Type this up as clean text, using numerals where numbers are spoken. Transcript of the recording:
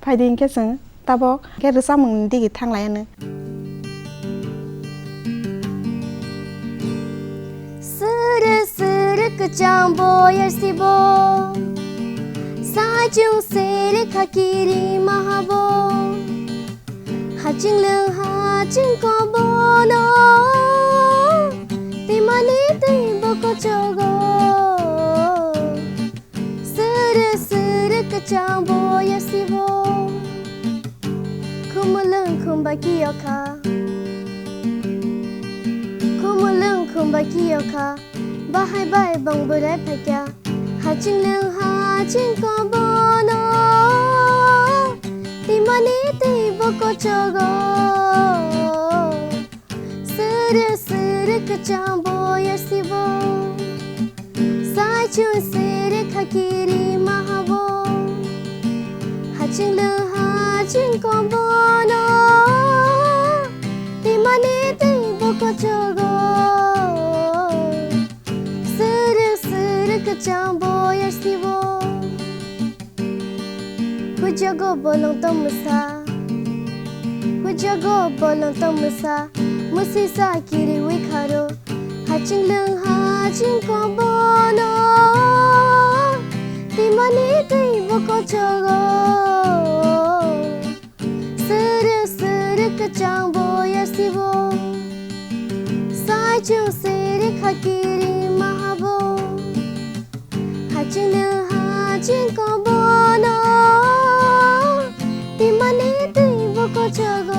파이딩 캐슨 따복 캐 르사몽 디기 탕라야는 스르 그장 보열시보 사중 세르 카키리 마하보 하징릉 하징 거보노 디마니 디보고 저거 스르 그장 보열시보 쿠물릉 쿰바기요카 쿠물릉 쿰바기요카 Bahai bai bang berai pakya Hajing leng hajing kobono Timani tibo kochogo Sere kacang boyar sibo Sai chun sere kakiri mahabo Hajing leng hajing kobono Timani tibo kochogo Kacang boyar sibo Hujago bolong tong musa Hujago bolong tong musa Musisa kiri wikaro Hajing leng hajing kobono Timani tibo kochogo Sere kacang boyar sibo Sai chung sere kakiri mahabo Hajing leng hajing kobono Timani tibo kochogo